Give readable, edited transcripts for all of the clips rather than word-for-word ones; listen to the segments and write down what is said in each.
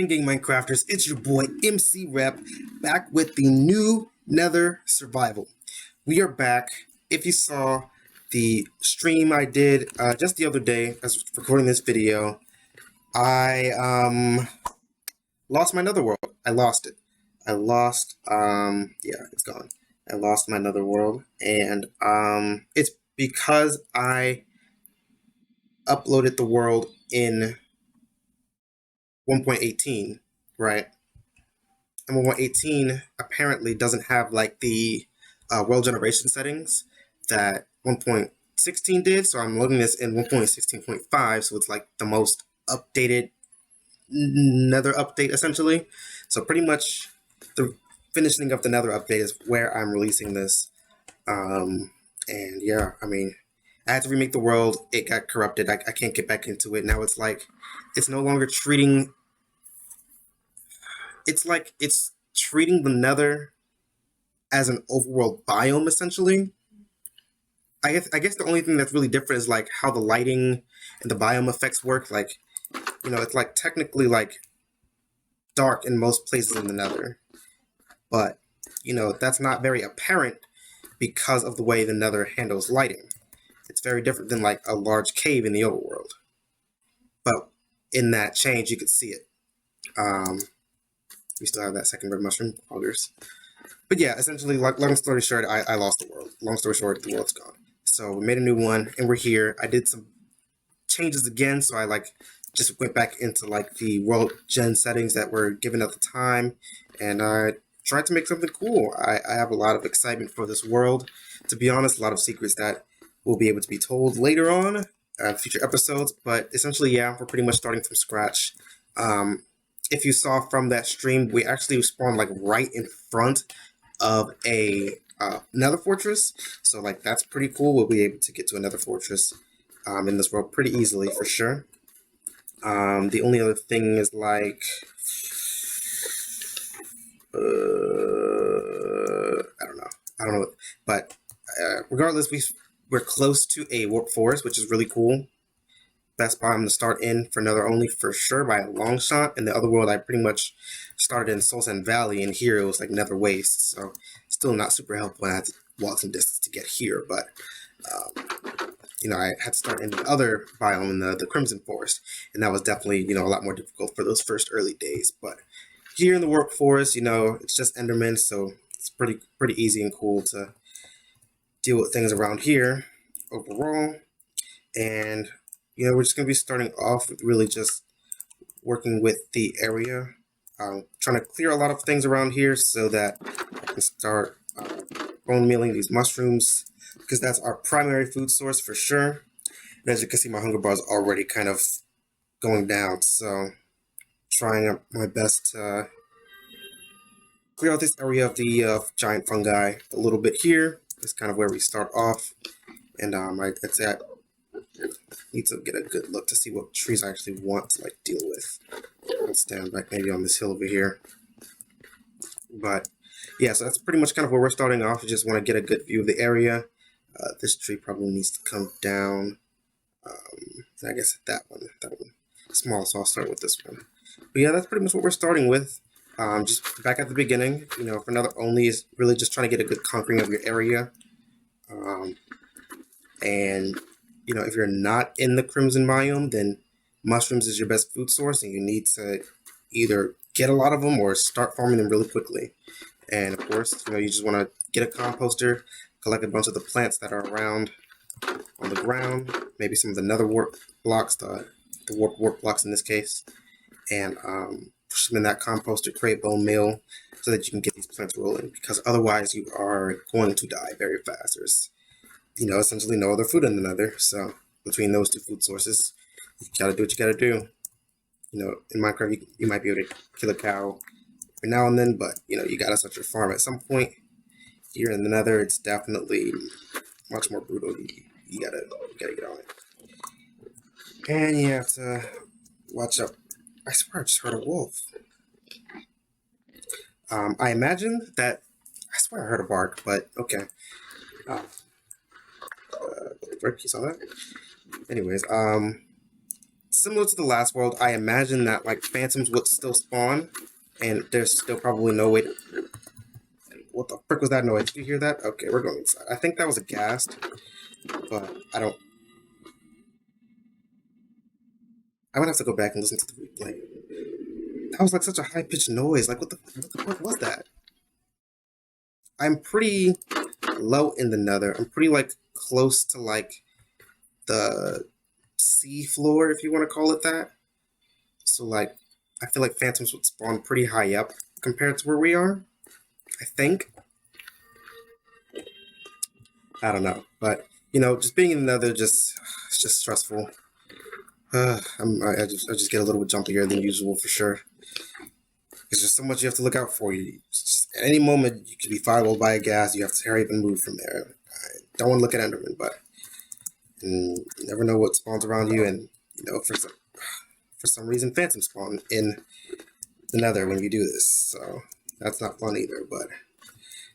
Gang Minecrafters, it's your boy MC Rep back with the new Nether Survival. We are back. If you saw the stream I did just the other day, as I was recording this video, I lost my Nether World. I lost it. Yeah, it's gone. I lost my Nether World, and it's because I uploaded the world in 1.18, right? And 1.18 apparently doesn't have like the world generation settings that 1.16 did, so I'm loading this in 1.16.5, so it's like the most updated Nether update essentially. So pretty much the finishing of the Nether update is where I'm releasing this. And yeah, I mean, I had to remake the world. It got corrupted. I can't get back into it. Now it's like, it's no longer treating, it's like it's treating the Nether as an overworld biome essentially. I guess the only thing that's really different is like how the lighting and the biome effects work. Like, you know, it's like technically like dark in most places in the Nether, but you know, that's not very apparent because of the way the Nether handles lighting. It's very different than like a large cave in the overworld. But in that change, you could see it. We still have that second red mushroom, augers. But yeah, essentially, long story short, I lost the world. Long story short, the world's gone. So we made a new one, and we're here. I did some changes again, so I like just went back into like the world gen settings that were given at the time, and I tried to make something cool. I have a lot of excitement for this world. To be honest, a lot of secrets that will be able to be told later on, future episodes. But essentially, yeah, we're pretty much starting from scratch. If you saw from that stream, we actually spawned like right in front of a nether fortress, so like that's pretty cool. We'll be able to get to another fortress in this world pretty easily for sure. The only other thing is like I don't know, but regardless, we're close to a warp forest, which is really cool. Best biome to start in for Nether Only for sure by a long shot. In the other world, I pretty much started in Soul Sand Valley, and here it was like Nether Waste, so still not super helpful. I had to walk some distance to get here, but you know, I had to start in the other biome in the Crimson Forest, and that was definitely, you know, a lot more difficult for those first early days. But here in the Warp Forest, you know, it's just Endermen, so it's pretty easy and cool to deal with things around here overall. And you know, we're just gonna be starting off with really just working with the area, trying to clear a lot of things around here so that I can start bone mealing these mushrooms, because that's our primary food source for sure. And as you can see, my hunger bar is already kind of going down, so trying my best to clear out this area of the giant fungi a little bit here. That's kind of where we start off, and I'd say I need to get a good look to see what trees I actually want to like deal with. I'll stand back maybe on this hill over here. But yeah, so that's pretty much kind of where we're starting off. We just want to get a good view of the area. This tree probably needs to come down. I guess that one small, so I'll start with this one. But yeah, that's pretty much what we're starting with. Just back at the beginning, you know, for Nether Only is really just trying to get a good conquering of your area. And you know, if you're not in the Crimson biome, then mushrooms is your best food source, and you need to either get a lot of them or start farming them really quickly. And of course, you know, you just want to get a composter, collect a bunch of the plants that are around on the ground, maybe some of the Nether warp blocks, the warp blocks in this case, and push them in that composter, create bone meal, so that you can get these plants rolling, because otherwise you are going to die very fast. There's, you know, essentially no other food in the Nether, so between those two food sources, you gotta do what you gotta do. You know, in Minecraft, you might be able to kill a cow every now and then, but you know, you gotta start your farm at some point. Here in the Nether, it's definitely much more brutal. You gotta get on it, and you have to watch out. I swear I just heard a wolf. I imagine that, I swear I heard a bark, but okay. Uh, Frick, you saw that? Anyways, similar to the last world, I imagine that like phantoms would still spawn, and there's still probably no way to. What the frick was that noise? Did you hear that? Okay, we're going inside. I think that was a ghast, but I don't. I would have to go back and listen to the replay. That was like such a high pitched noise. Like what the fuck was that? I'm pretty low in the Nether. I'm pretty like close to like the sea floor, if you want to call it that. So like, I feel like phantoms would spawn pretty high up compared to where we are. I think. I don't know, but you know, just being in the Nether it's just stressful. I just get a little bit jumpier than usual for sure. There's just so much you have to look out for. At any moment, you could be followed by a gas. You have to hurry up and move from there. I don't want to look at Enderman, but you never know what spawns around you. And you know, for some reason, phantoms spawn in the Nether when you do this. So that's not fun either. But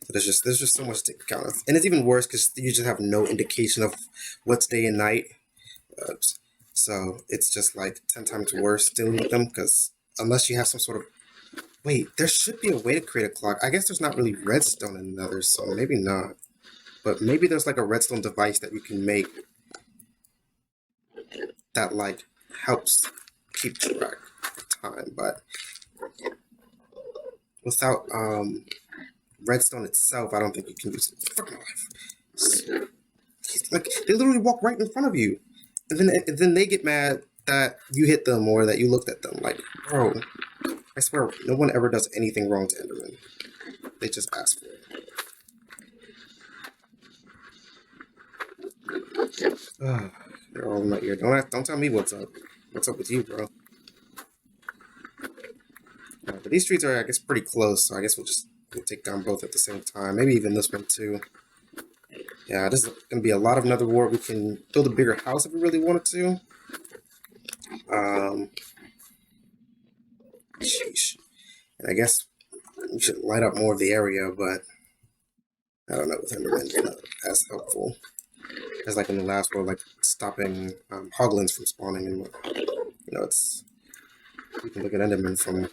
there's just so much to count of, and it's even worse because you just have no indication of what's day and night. So it's just like 10 times worse dealing with them because unless you have some sort of. Wait, there should be a way to create a clock. I guess there's not really redstone in Nether, so maybe not. But maybe there's like a redstone device that you can make that like helps keep track of time. But without redstone itself, I don't think you can use it. Fuck my life. Like they literally walk right in front of you, and then they get mad that you hit them or that you looked at them. Like, bro. I swear, no one ever does anything wrong to Enderman. They just ask for it. They're all in my ear. Don't tell me what's up. What's up with you, bro? But these streets are, I guess, pretty close, so I guess we'll take down both at the same time. Maybe even this one, too. Yeah, this is going to be a lot of Nether Wart. We can build a bigger house if we really wanted to. Sheesh. And I guess we should light up more of the area, but I don't know with Enderman's not as helpful as like in the last world, like stopping hoglins from spawning and you know, it's you can look at Enderman from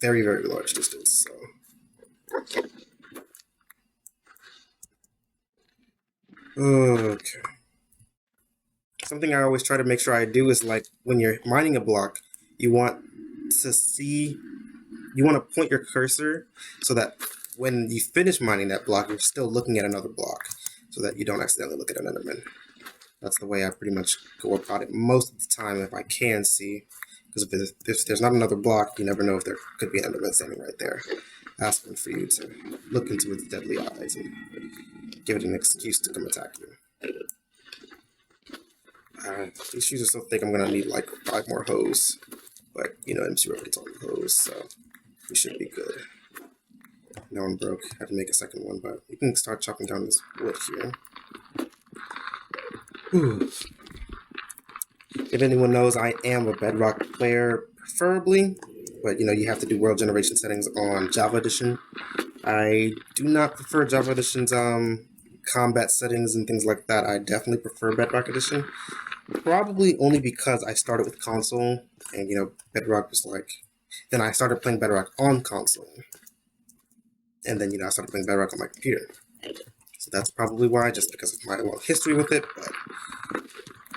very large distance. So okay, something I always try to make sure I do is like when you're mining a block, you want to see. You want to point your cursor so that when you finish mining that block, you're still looking at another block so that you don't accidentally look at an Enderman. That's the way I pretty much go about it most of the time if I can see. Because if there's not another block, you never know if there could be an Enderman standing right there asking for you to look into its deadly eyes and give it an excuse to come attack you. These shoes are so thick I'm going to need like 5 more hose. But, you know, MC Rope gets all the hose, so we should be good. That one broke. I had to make a second one, but you can start chopping down this wood here. Whew. If anyone knows, I am a Bedrock player, preferably, but you know, you have to do world generation settings on Java Edition. I do not prefer Java Edition's combat settings and things like that. I definitely prefer Bedrock Edition, probably only because I started with console, and you know, Bedrock was like. Then I started playing Bedrock on console. And then, you know, I started playing Bedrock on my computer. So that's probably why, just because of my long history with it. But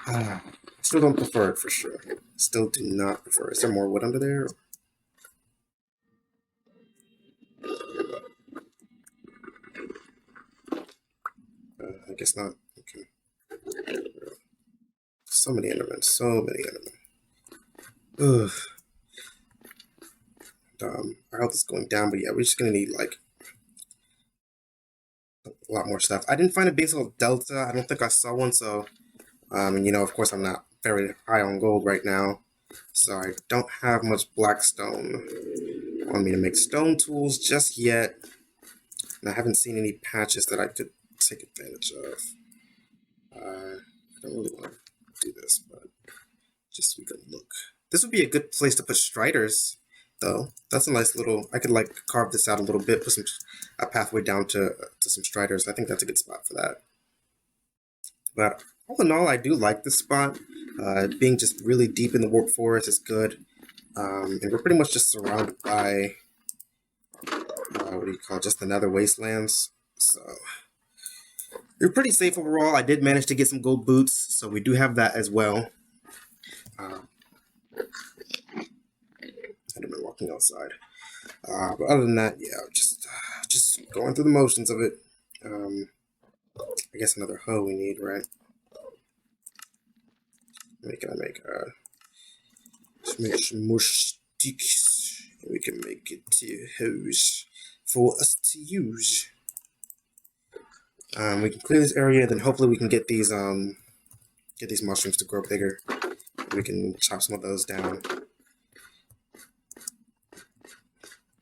I still don't prefer it for sure. Still do not prefer it. Is there more wood under there? I guess not. Okay. So many Endermen. So many Endermen. Ugh. Our health is going down, but yeah, we're just gonna need like a lot more stuff. I didn't find a basal delta. I don't think I saw one, so and you know, of course, I'm not very high on gold right now, so I don't have much blackstone on me to make stone tools just yet, and I haven't seen any patches that I could take advantage of. I don't really want to do this, but just so we can look. This would be a good place to put striders though. That's a nice little. I could like carve this out a little bit, put a pathway down to some striders. I think that's a good spot for that. But all in all, I do like this spot. Being just really deep in the warp forest is good, and we're pretty much just surrounded by what do you call it? Just the nether wastelands. So we're pretty safe overall. I did manage to get some gold boots, so we do have that as well. I've been walking outside. But other than that, yeah, just going through the motions of it. I guess another hoe we need, right? Make some more sticks. We can make it hoes for us to use. We can clear this area, then hopefully we can get these mushrooms to grow bigger. We can chop some of those down.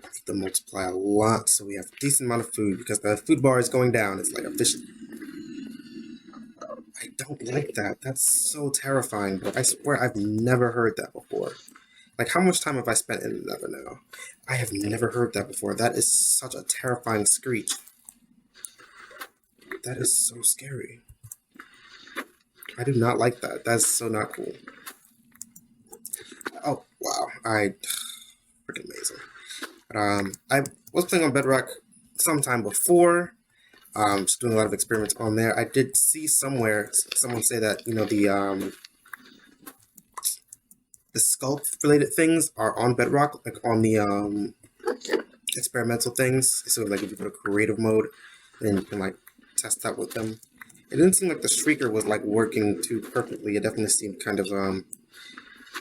Make them multiply a lot, so we have a decent amount of food because the food bar is going down. It's like a fish. I don't like that. That's so terrifying, but I swear I've never heard that before. Like, how much time have I spent in the Nether now? I have never heard that before. That is such a terrifying screech. That is so scary. I do not like that. That's so not cool. Oh, wow. Freaking amazing. But, I was playing on Bedrock sometime before. Just doing a lot of experiments on there. I did see somewhere someone say that, you know, the sculpt related things are on Bedrock, like on the experimental things. So like if you go to creative mode, then you can like test that with them. It didn't seem like the streaker was like working too perfectly. It definitely seemed kind of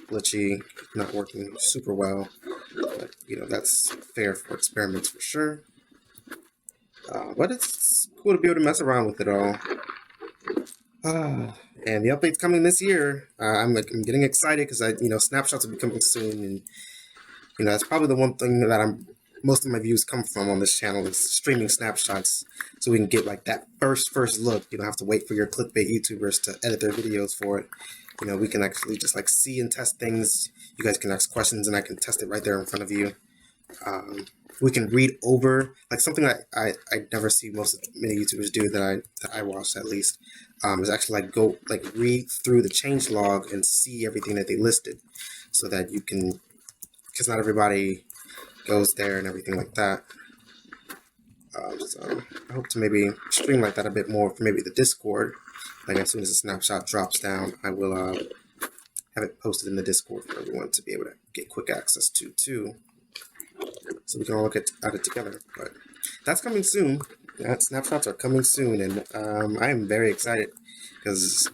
glitchy, not working super well. But you know, that's fair for experiments for sure. But it's cool to be able to mess around with it all. And the update's coming this year. I'm getting excited because snapshots will be coming soon, and that's probably the one thing that most of my views come from on this channel is streaming snapshots, so we can get like that first look. You don't have to wait for your clickbait YouTubers to edit their videos for it. We can actually just like see and test things. You guys can ask questions, and I can test it right there in front of you. We can read over, like something that I never see many YouTubers do that I watch at least, is actually like read through the change log and see everything that they listed, so that you can, because not everybody goes there and everything like that. So I hope to maybe stream like that a bit more for maybe the Discord. Like as soon as the snapshot drops down, I will have it posted in the Discord for everyone to be able to get quick access to too. So we can all look at it together. But that's coming soon. That snapshots are coming soon, and I am very excited because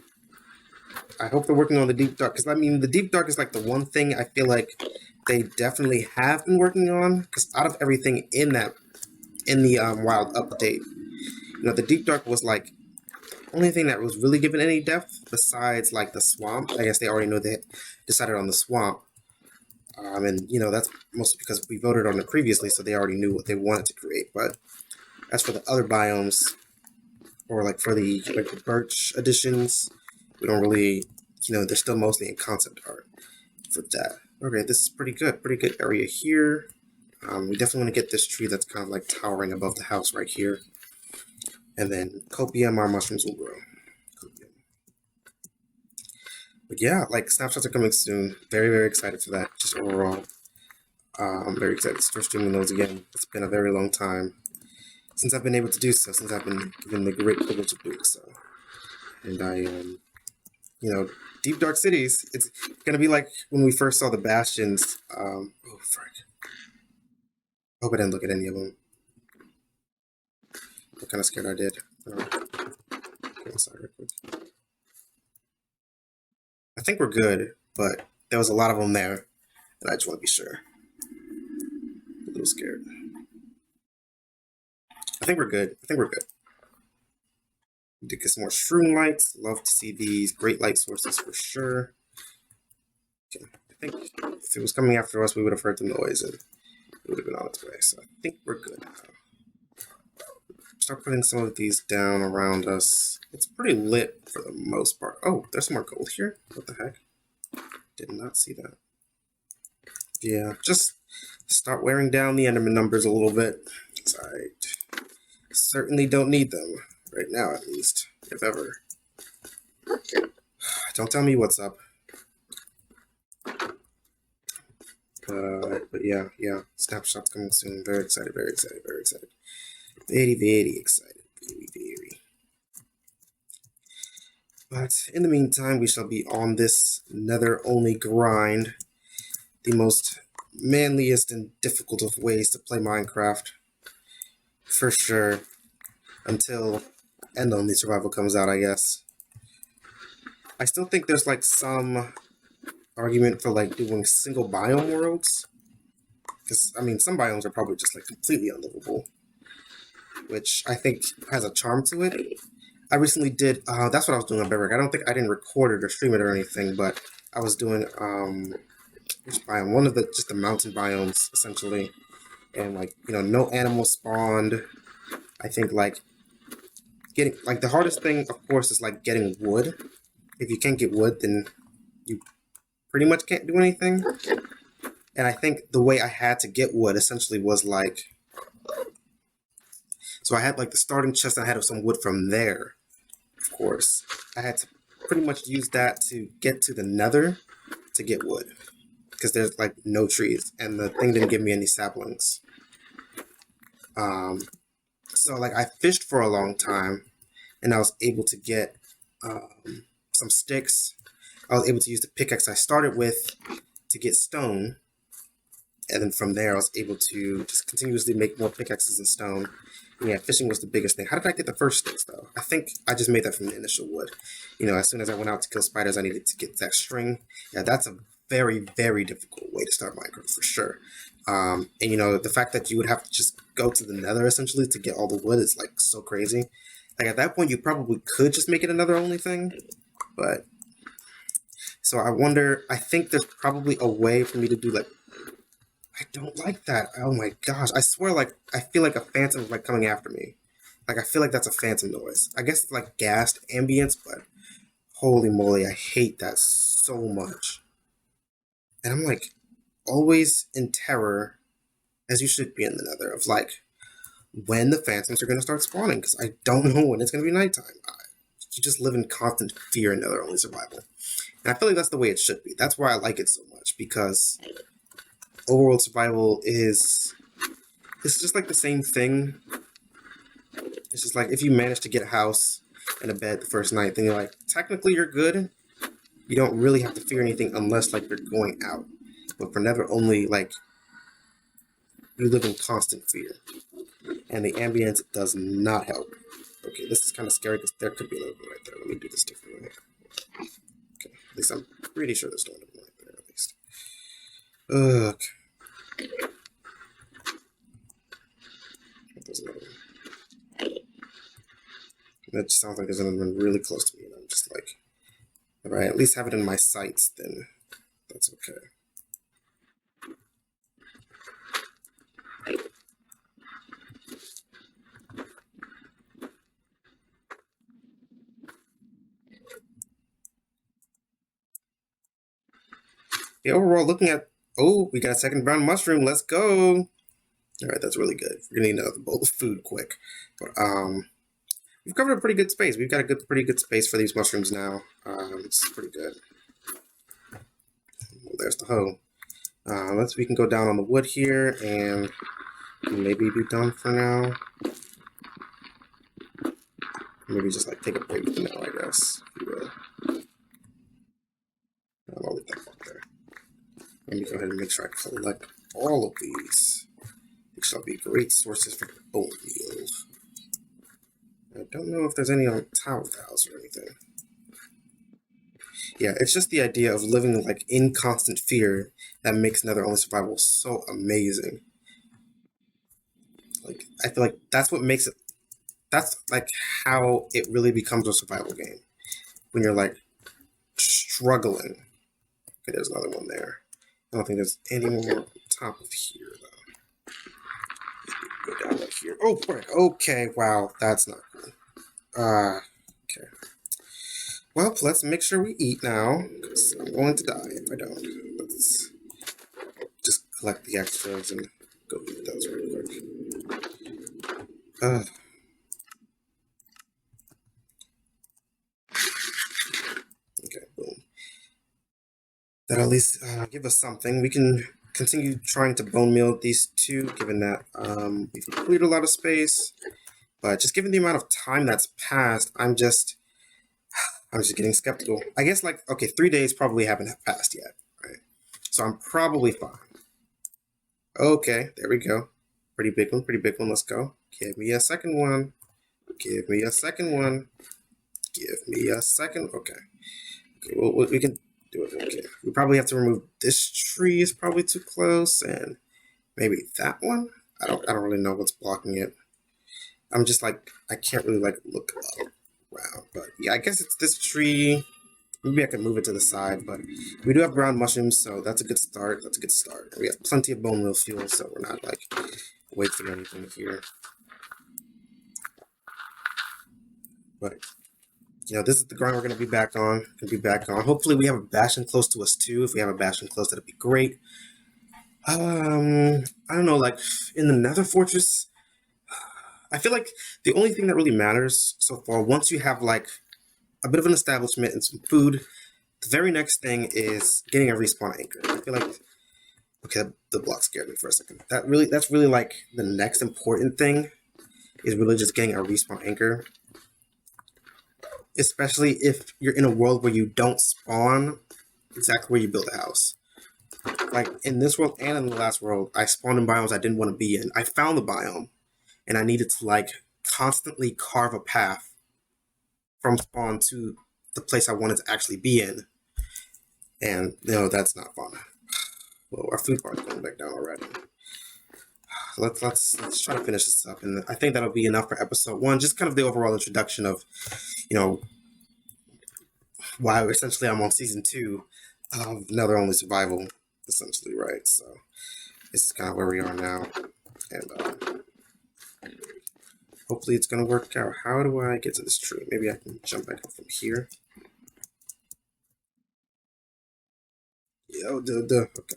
I hope they're working on the deep dark. Because I mean, the deep dark is like the one thing I feel like they definitely have been working on. Because out of everything in the wild update, the deep dark was like the only thing that was really given any depth besides like the swamp. I guess they already know they decided on the swamp. And that's mostly because we voted on it previously, so they already knew what they wanted to create. But as for the other biomes, or like for the birch additions, we don't really, they're still mostly in concept art for that. Okay, this is pretty good area here. We definitely want to get this tree that's kind of like towering above the house right here, and then copium, our mushrooms will grow. But yeah, like snapshots are coming soon. Very, very excited for that. Just overall, I'm very excited to start streaming those again. It's been a very long time since I've been able to do so. Since I've been given the great privilege of doing so. And I, deep dark cities. It's gonna be like when we first saw the Bastions. Oh frick! I hope I didn't look at any of them. I'm kind of scared I did. Go inside real quick. I think we're good, but there was a lot of them there, and I just want to be sure. A little scared. I think we're good. Need to get some more shroom lights. Love to see these great light sources for sure. Okay. I think if it was coming after us, we would have heard the noise and it would have been on its way. So I think we're good now. Start putting some of these down around us. It's pretty lit for the most part. Oh, there's some more gold here. What the heck? Did not see that. Yeah, just start wearing down the Enderman numbers a little bit. I certainly don't need them right now, at least, if ever. Don't tell me what's up. But yeah, Snapshot's coming soon. Very excited, very excited, very excited. Very, very excited. Very, very. But in the meantime, we shall be on this Nether Only grind. The most manliest and difficult of ways to play Minecraft. For sure. Until End Only Survival comes out, I guess. I still think there's like some argument for like doing single biome worlds. Because, I mean, some biomes are probably just like completely unlivable. Which I think has a charm to it. I recently did, that's what I was doing on Bedrock. I didn't record it or stream it or anything, but I was doing, which biome? One of the, just the mountain biomes, essentially. And like, you know, no animals spawned. I think like, getting, like the hardest thing, of course, is like getting wood. If you can't get wood, then you pretty much can't do anything. And I think the way I had to get wood essentially was like, so I had like the starting chest, and I had some wood from there, of course. I had to pretty much use that to get to the nether to get wood. Because there's like no trees, and the thing didn't give me any saplings. So like I fished for a long time, and I was able to get some sticks. I was able to use the pickaxe I started with to get stone. And then from there, I was able to just continuously make more pickaxes and stone. And yeah, fishing was the biggest thing. How did I get the first sticks, though? I think I just made that from the initial wood. You know, as soon as I went out to kill spiders, I needed to get that string. Yeah, that's a very, very difficult way to start Minecraft, for sure. And, you know, the fact that you would have to just go to the nether, essentially, to get all the wood is, like, so crazy. Like, at that point, you probably could just make it another only thing. But, so I wonder, I think there's probably a way for me to do, like, I don't like that. Oh my gosh. I swear, like, I feel like a phantom is, like, coming after me. Like, I feel like that's a phantom noise. I guess it's, like, gassed ambience, but holy moly, I hate that so much. And I'm, like, always in terror, as you should be in the nether, of, like, when the phantoms are going to start spawning, because I don't know when it's going to be nighttime. You just live in constant fear in Nether Only Survival. And I feel like that's the way it should be. That's why I like it so much, because Overworld Survival is, it's just like the same thing. It's just like if you manage to get a house and a bed the first night, then you're like, technically you're good. You don't really have to fear anything unless like you're going out. But for Nether Only, like, you live in constant fear. And the ambience does not help. Okay, this is kind of scary because there could be an opening right there. Let me do this differently. Okay, at least I'm pretty sure there's no opening right there, at least. Okay. There's another one. That just sounds like there's another one really close to me, and I'm just like, if I at least have it in my sights, then that's okay. Yeah, overall, looking at, oh, we got a second brown mushroom. Let's go. All right, that's really good. We're gonna need another bowl of food quick. But we've covered a pretty good space. We've got a pretty good space for these mushrooms now. It's pretty good. Well, there's the hoe. We can go down on the wood here and maybe be done for now. Maybe just like take a break for now, I guess. If you will. I'll leave that up there. Let me go ahead and make sure I collect all of these. These shall be great sources for bone meal. I don't know if there's any on top of the house or anything. Yeah, it's just the idea of living like in constant fear that makes Nether Only Survival so amazing. Like, I feel like that's what makes it, that's like how it really becomes a survival game. When you're like struggling. Okay, there's another one there. I don't think there's any more on top of here, though. Go down right here. Oh, frick. Okay, wow, that's not cool. Okay. Well, let's make sure we eat now, because I'm going to die if I don't. Let's just collect the extras and go eat those real quick. Okay, boom. That'll at least give us something. We can continue trying to bone meal these two, given that we've cleared a lot of space. But just given the amount of time that's passed, I'm just getting skeptical. I guess, like, okay, 3 days probably haven't passed yet, right? So I'm probably fine. Okay, there we go. Pretty big one, pretty big one. Let's go. Give me a second one. Give me a second one. Give me a second. Okay. Okay, well, we can do it. Okay. We probably have to remove this tree. Is probably too close, and maybe that one. I don't really know what's blocking it. I'm just like, I can't really like look around, but yeah, I guess it's this tree. Maybe I can move it to the side, but we do have ground mushrooms, so that's a good start. That's a good start. We have plenty of bone meal fuel, so we're not like wasting anything here. But you know, this is the grind we're gonna be back on. Hopefully, we have a Bastion close to us too. If we have a Bastion close, that'd be great. I don't know, like in the Nether Fortress, I feel like the only thing that really matters so far, once you have like a bit of an establishment and some food, the very next thing is getting a respawn anchor. I feel like, okay, the block scared me for a second. That's really like the next important thing is really just getting a respawn anchor. Especially if you're in a world where you don't spawn exactly where you build a house. Like in this world and in the last world, I spawned in biomes I didn't want to be in. I found the biome, and I needed to like constantly carve a path from spawn to the place I wanted to actually be in. And no, that's not fun. Well, our food bar is going back down already. Let's try to finish this up, and I think that'll be enough for episode 1. Just kind of the overall introduction of, you know, why essentially I'm on season 2 of Nether Only Survival, essentially, right? So this is kind of where we are now, and hopefully it's gonna work out. How do I get to this tree? Maybe I can jump back up from here. Yeah, okay.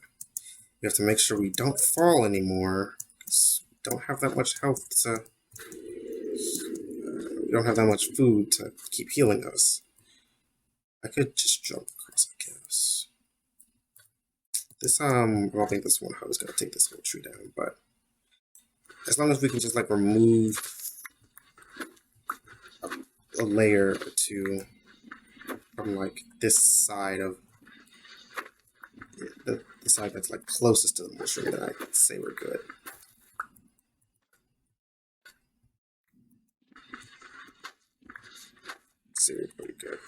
We have to make sure we don't fall anymore, because we don't have that much health to. We don't have that much food to keep healing us. I could just jump across, I guess. This, I don't think this one is gonna take this whole tree down, but as long as we can just like remove a layer or two from like this side of the side that's like closest to the mushroom, then I could say we're good. Say we're pretty good.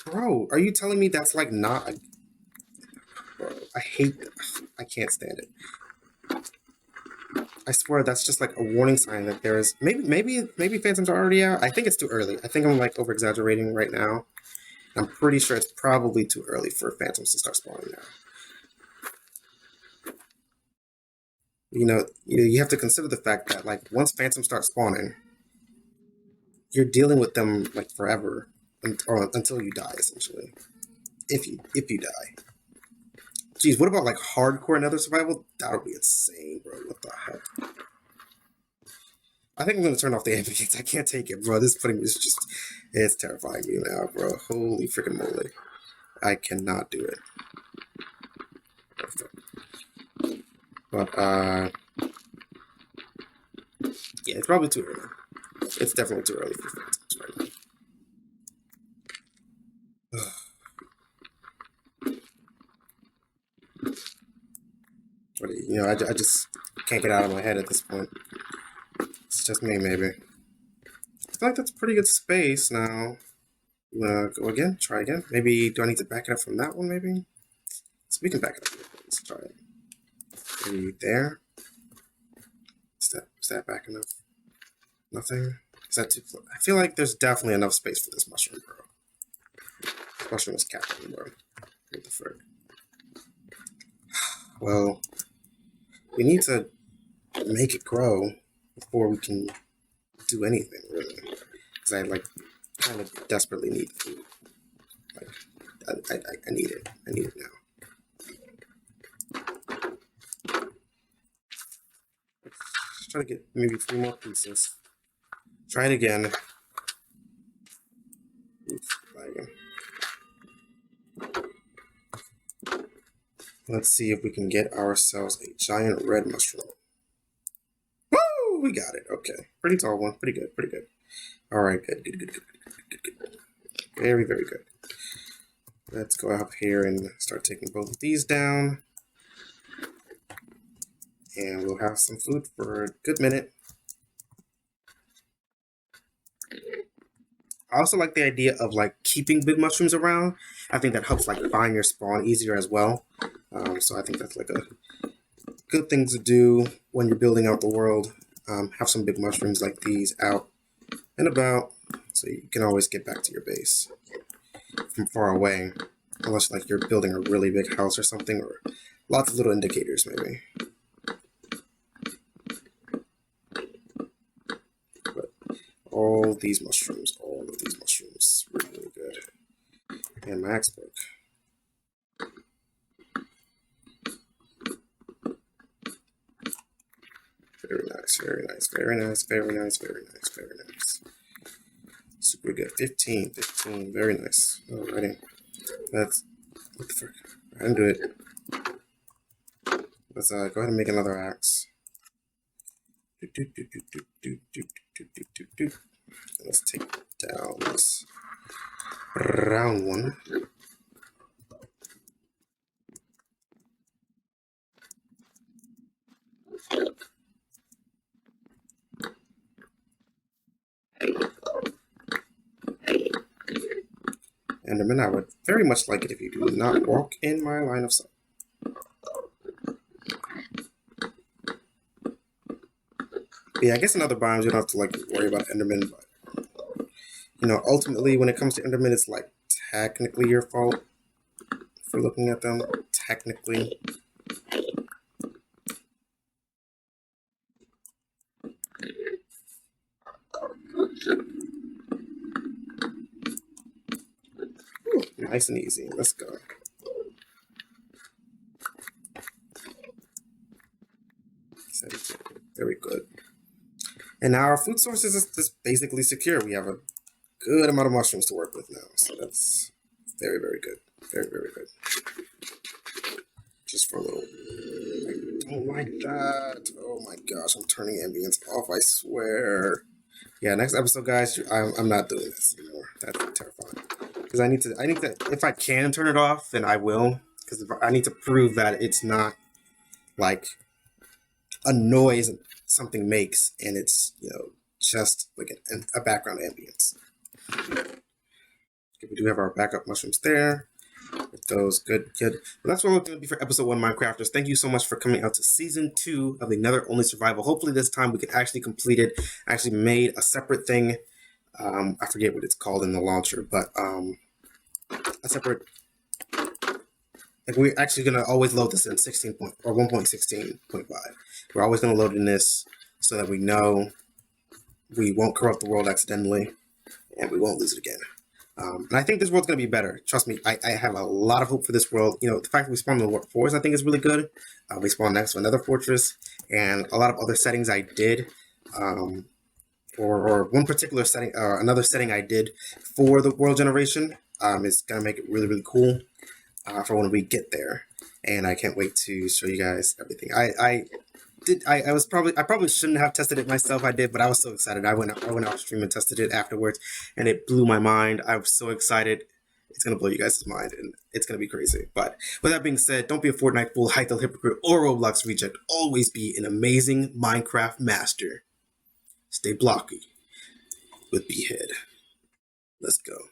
Bro, are you telling me that's like not a... Bro, I can't stand it. I swear that's just like a warning sign that there is maybe phantoms are already out. I think it's too early. I think I'm like over exaggerating right now. I'm pretty sure it's probably too early for phantoms to start spawning now. You know, you have to consider the fact that like once phantoms start spawning, you're dealing with them like forever, or until you die, essentially. If you die. Jeez, what about like hardcore Nether survival? That would be insane, bro. What the heck? I think I'm gonna turn off the ambience. I can't take it, bro. This pudding is just, it's terrifying me now, bro. Holy freaking moly. I cannot do it. But, yeah, it's probably too early. It's definitely too early for phantoms right now. But, you know, I just can't get out of my head at this point. It's just me, maybe. I feel like that's pretty good space now. You wanna go again? Try again? Maybe, do I need to back it up from that one, maybe? So we can back it up. Let's try it. Maybe there? Is that back enough? Nothing? Is that too close? I feel like there's definitely enough space for this mushroom, bro. This mushroom is capping, bro. What the frick? Well, we need to make it grow before we can do anything, really. Because I, like, kind of desperately need food. Like, I need it. I need it now. Let's try to get maybe 3 more pieces. Try it again. Oops, lagging. Let's see if we can get ourselves a giant red mushroom. Woo! We got it. Okay. Pretty tall one. Pretty good. Pretty good. Alright, good. Very, very good. Let's go up here and start taking both of these down. And we'll have some food for a good minute. I also like the idea of like keeping big mushrooms around. I think that helps like find your spawn easier as well. So I think that's like a good thing to do when you're building out the world. Have some big mushrooms like these out and about, so you can always get back to your base from far away, unless like you're building a really big house or something, or lots of little indicators maybe. But all of these mushrooms, really, really good. And my axe broke. Very nice, very nice, very nice, very nice, very nice, very nice. Super good. 15, very nice. Alrighty. Let's, what the frick? I didn't do it. Let's go ahead and make another axe. Let's take down this round one. Enderman, I would very much like it if you do not walk in my line of sight. Yeah, I guess in other biomes you don't have to like worry about Enderman, but you know, ultimately when it comes to Enderman, it's like technically your fault for looking at them. Technically. Ooh, nice and easy. Let's go. Very good. And now our food source is just basically secure. We have a good amount of mushrooms to work with now. So that's very, very good. Very, very good. Just for a little... I don't like that. Oh my gosh, I'm turning ambience off, I swear. Yeah, next episode, guys, I'm not doing this anymore. That's terrifying. Because I need to, if I can turn it off, then I will. Because I need to prove that it's not like a noise something makes, and it's, you know, just like a background ambience. Okay, we do have our backup mushrooms there. With those, good. Well, that's what we're going to be for episode 1, Minecrafters. Thank you so much for coming out to season 2 of the Nether Only Survival. Hopefully this time we can actually complete it. I actually made a separate thing. I forget what it's called in the launcher, but a separate... Like, we're actually going to always load this in 1.16.5. We're always going to load in this so that we know we won't corrupt the world accidentally and we won't lose it again. And I think this world's going to be better. Trust me, I have a lot of hope for this world. You know, the fact that we spawned in the forest, I think is really good. We spawned next to another fortress, and a lot of other settings I did, or one particular setting, another setting I did for the world generation is going to make it really, really cool for when we get there. And I can't wait to show you guys everything. I probably shouldn't have tested it myself. I did, but I was so excited. I went off stream and tested it afterwards, and it blew my mind. I was so excited. It's gonna blow you guys' mind, and it's gonna be crazy. But with that being said, don't be a Fortnite fool, Hythel hypocrite, or Roblox reject. Always be an amazing Minecraft master. Stay blocky with Behead. Let's go.